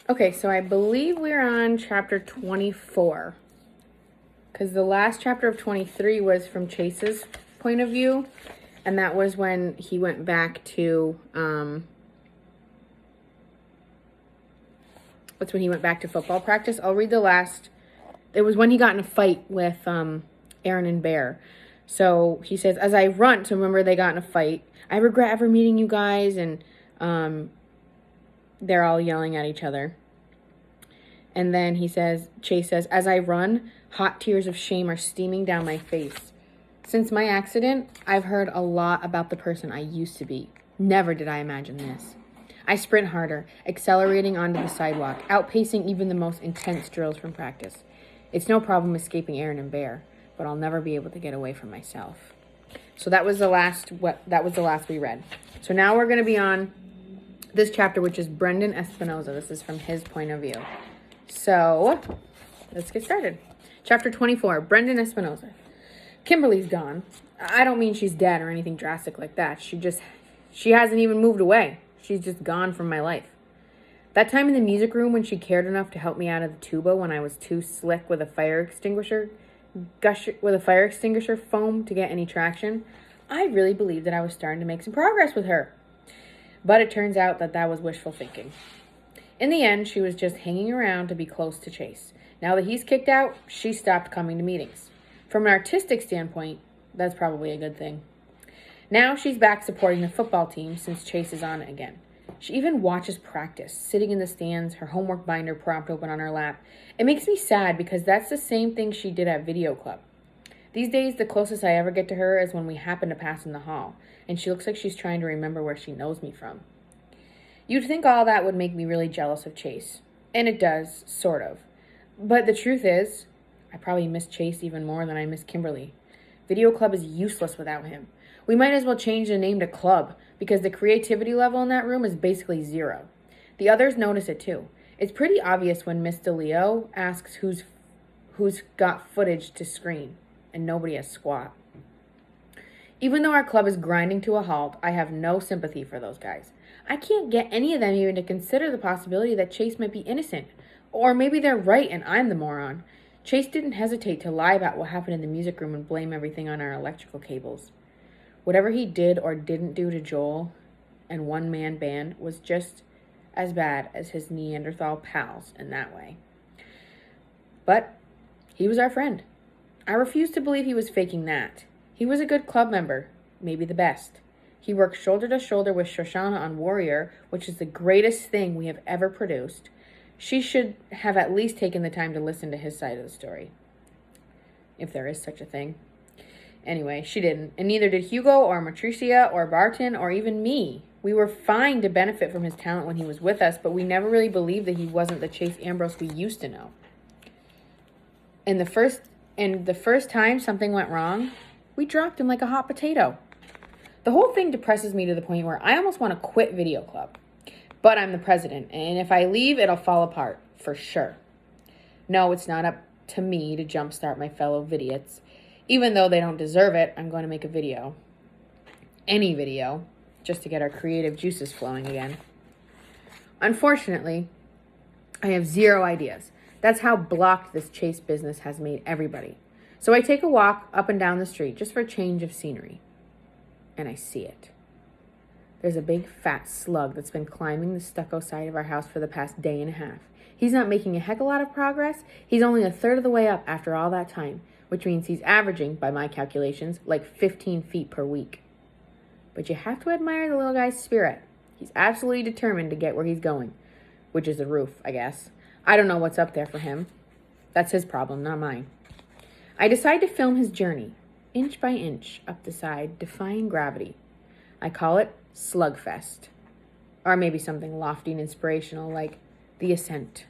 Okay, so I believe we're on chapter 24. Because the last chapter of 23 was from Chase's point of view. And that was when he went back to, that's when he went back to football practice. I'll read the last. It was when he got in a fight with Aaron and Bear. So he says, as I run, so remember they got in a fight. I regret ever meeting you guys. And they're all yelling at each other. And then Chase says, as I run, hot tears of shame are steaming down my face. Since my accident, I've heard a lot about the person I used to be. Never did I imagine this. I sprint harder, accelerating onto the sidewalk, outpacing even the most intense drills from practice. It's no problem escaping Aaron and Bear, but I'll never be able to get away from myself. So that was the last we read. So now we're going to be on this chapter, which is Brendan Espinosa. This is from his point of view. So let's get started. Chapter 24, Brendan Espinosa. Kimberly's gone. I don't mean she's dead or anything drastic like that. She hasn't even moved away. She's just gone from my life. That time in the music room when she cared enough to help me out of the tuba when I was too slick with a fire extinguisher foam to get any traction, I really believed that I was starting to make some progress with her. But it turns out that was wishful thinking. In the end, she was just hanging around to be close to Chase. Now that he's kicked out, she stopped coming to meetings. From an artistic standpoint, that's probably a good thing. Now she's back supporting the football team since Chase is on it again. She even watches practice, sitting in the stands, her homework binder propped open on her lap. It makes me sad because that's the same thing she did at video club. These days, the closest I ever get to her is when we happen to pass in the hall, and she looks like she's trying to remember where she knows me from. You'd think all that would make me really jealous of Chase. And it does, sort of. But the truth is, I probably miss Chase even more than I miss Kimberly. Video club is useless without him. We might as well change the name to club, because the creativity level in that room is basically zero. The others notice it too. It's pretty obvious when Miss DeLeo asks who's got footage to screen, and nobody has squat. Even though our club is grinding to a halt, I have no sympathy for those guys. I can't get any of them even to consider the possibility that Chase might be innocent. Or maybe they're right and I'm the moron. Chase didn't hesitate to lie about what happened in the music room and blame everything on our electrical cables. Whatever he did or didn't do to Joel and one-man band was just as bad as his Neanderthal pals in that way. But he was our friend. I refuse to believe he was faking that. He was a good club member, maybe the best. He worked shoulder to shoulder with Shoshana on Warrior, which is the greatest thing we have ever produced. She should have at least taken the time to listen to his side of the story. If there is such a thing. Anyway, she didn't. And neither did Hugo or Matricia or Barton or even me. We were fine to benefit from his talent when he was with us, but we never really believed that he wasn't the Chase Ambrose we used to know. And the first time something went wrong, we dropped him like a hot potato. The whole thing depresses me to the point where I almost want to quit video club. But I'm the president, and if I leave, it'll fall apart, for sure. No, it's not up to me to jumpstart my fellow vidiots. Even though they don't deserve it, I'm going to make a video. Any video, just to get our creative juices flowing again. Unfortunately, I have zero ideas. That's how blocked this Chase business has made everybody. So I take a walk up and down the street just for a change of scenery. And I see it. There's a big fat slug that's been climbing the stucco side of our house for the past day and a half. He's not making a heck of a lot of progress. He's only a third of the way up after all that time, which means he's averaging, by my calculations, like 15 feet per week. But you have to admire the little guy's spirit. He's absolutely determined to get where he's going, which is the roof, I guess. I don't know what's up there for him. That's his problem, not mine. I decide to film his journey, inch by inch, up the side, defying gravity. I call it Slugfest. Or maybe something lofty and inspirational like The Ascent.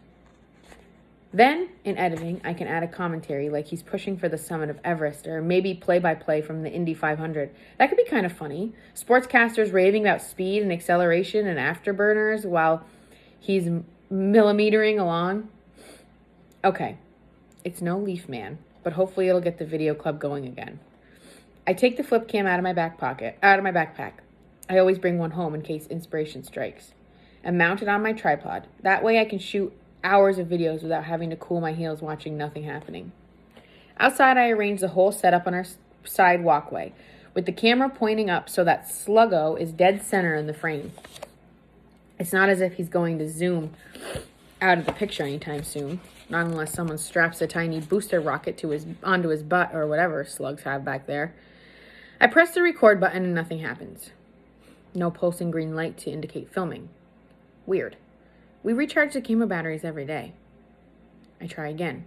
Then, in editing, I can add a commentary like he's pushing for the summit of Everest, or maybe play-by-play from the Indy 500. That could be kind of funny. Sportscasters raving about speed and acceleration and afterburners while he's millimetering along. Okay, it's no Leaf Man, but hopefully it'll get the video club going again. I take the flip cam out of my backpack. I always bring one home in case inspiration strikes. and mount it on my tripod. That way I can shoot hours of videos without having to cool my heels watching nothing happening. Outside, I arranged the whole setup on our side walkway, with the camera pointing up so that Sluggo is dead center in the frame. It's not as if he's going to zoom out of the picture anytime soon, not unless someone straps a tiny booster rocket onto his butt or whatever slugs have back there. I press the record button and nothing happens. No pulsing green light to indicate filming. Weird. We recharge the camera batteries every day. I try again.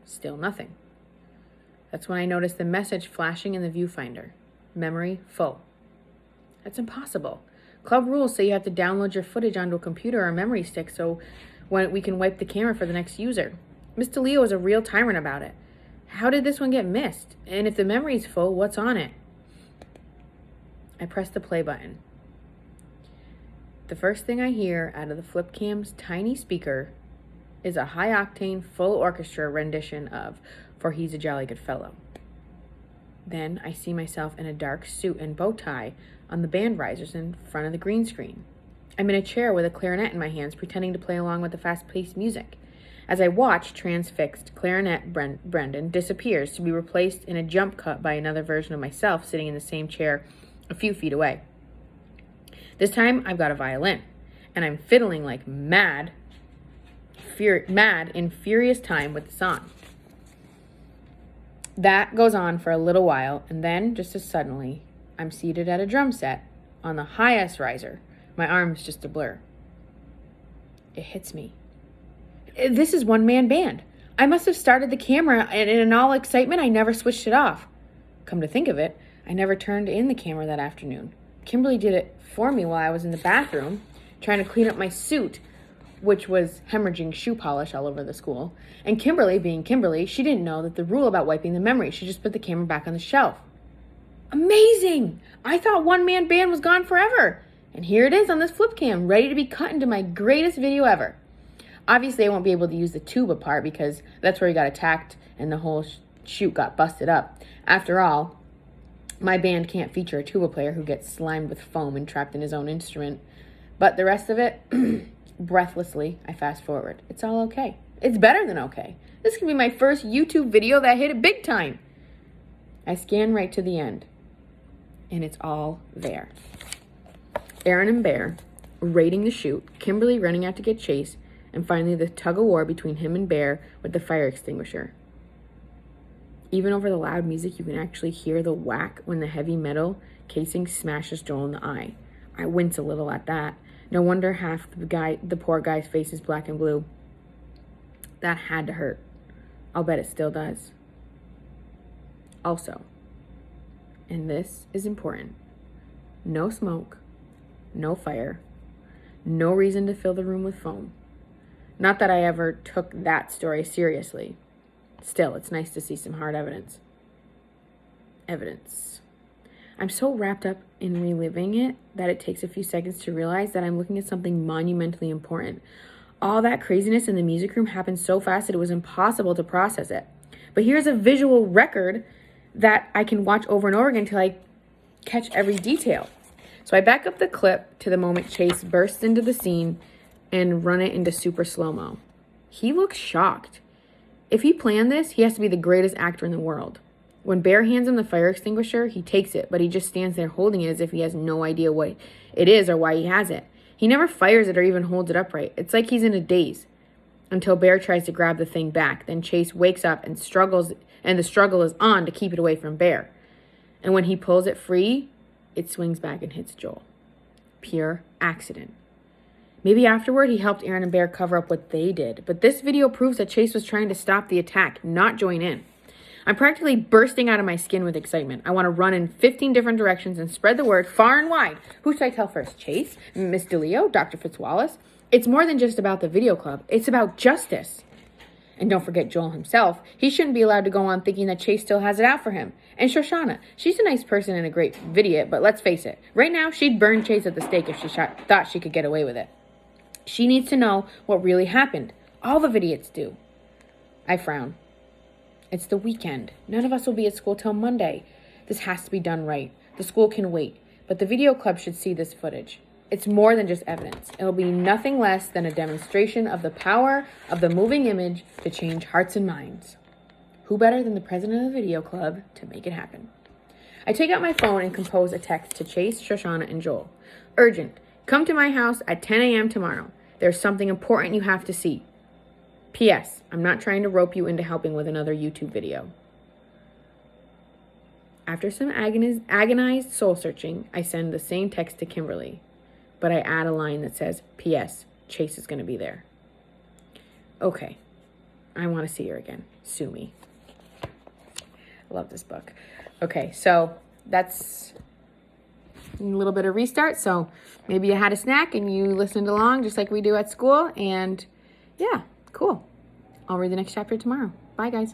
Still nothing. That's when I notice the message flashing in the viewfinder. Memory full. That's impossible. Club rules say you have to download your footage onto a computer or memory stick so when we can wipe the camera for the next user. Mr. Leo is a real tyrant about it. How did this one get missed? And if the memory's full, what's on it? I press the play button. The first thing I hear out of the flip cam's tiny speaker is a high-octane, full orchestra rendition of For He's a Jolly Good Fellow. Then I see myself in a dark suit and bow tie on the band risers in front of the green screen. I'm in a chair with a clarinet in my hands, pretending to play along with the fast-paced music. As I watch, transfixed clarinet Brendan disappears to be replaced in a jump cut by another version of myself sitting in the same chair a few feet away. This time, I've got a violin, and I'm fiddling like mad in furious time with the song. That goes on for a little while, and then, just as suddenly, I'm seated at a drum set on the highest riser. My arm's just a blur. It hits me. This is one-man band. I must have started the camera, and in all excitement, I never switched it off. Come to think of it, I never turned in the camera that afternoon. Kimberly did it for me while I was in the bathroom, trying to clean up my suit, which was hemorrhaging shoe polish all over the school. And Kimberly, being Kimberly, she didn't know that the rule about wiping the memory. She just put the camera back on the shelf. Amazing! I thought one-man band was gone forever. And here it is on this flip cam, ready to be cut into my greatest video ever. Obviously, I won't be able to use the tuba part because that's where he got attacked and the whole shoot got busted up. After all, my band can't feature a tuba player who gets slimed with foam and trapped in his own instrument. But the rest of it, breathlessly, I fast forward. It's all okay. It's better than okay. This can be my first YouTube video that hit it big time. I scan right to the end, and it's all there. Aaron and Bear raiding the chute, Kimberly running out to get Chase, and finally the tug-of-war between him and Bear with the fire extinguisher. Even over the loud music, you can actually hear the whack when the heavy metal casing smashes Joel in the eye. I wince a little at that. No wonder half the poor guy's face is black and blue. That had to hurt. I'll bet it still does. Also, and this is important, no smoke, no fire, no reason to fill the room with foam. Not that I ever took that story seriously. Still, it's nice to see some hard evidence. I'm so wrapped up in reliving it that it takes a few seconds to realize that I'm looking at something monumentally important. All that craziness in the music room happened so fast that it was impossible to process it. But here's a visual record that I can watch over and over again until I catch every detail. So I back up the clip to the moment Chase bursts into the scene and run it into super slow-mo. He looks shocked. If he planned this, he has to be the greatest actor in the world. When Bear hands him the fire extinguisher, he takes it, but he just stands there holding it as if he has no idea what it is or why he has it. He never fires it or even holds it upright. It's like he's in a daze until Bear tries to grab the thing back. Then Chase wakes up and struggles, and the struggle is on to keep it away from Bear. And when he pulls it free, it swings back and hits Joel. Pure accident. Maybe afterward he helped Aaron and Bear cover up what they did, but this video proves that Chase was trying to stop the attack, not join in. I'm practically bursting out of my skin with excitement. I want to run in 15 different directions and spread the word far and wide. Who should I tell first? Chase? Miss DeLeo? Dr. Fitzwallace? It's more than just about the video club. It's about justice. And don't forget Joel himself. He shouldn't be allowed to go on thinking that Chase still has it out for him. And Shoshana, she's a nice person and a great idiot, but let's face it. Right now, she'd burn Chase at the stake if she thought she could get away with it. She needs to know what really happened. All the idiots do. I frown. It's the weekend. None of us will be at school till Monday. This has to be done right. The school can wait, but the video club should see this footage. It's more than just evidence. It'll be nothing less than a demonstration of the power of the moving image to change hearts and minds. Who better than the president of the video club to make it happen? I take out my phone and compose a text to Chase, Shoshana, and Joel. Urgent. Come to my house at 10 a.m. tomorrow. There's something important you have to see. P.S. I'm not trying to rope you into helping with another YouTube video. After some agonized soul-searching, I send the same text to Kimberly, but I add a line that says, P.S. Chase is going to be there. Okay. I want to see her again. Sue me. I love this book. Okay, so that's a little bit of restart. So maybe you had a snack and you listened along just like we do at school. And yeah, cool. I'll read the next chapter tomorrow. Bye, guys.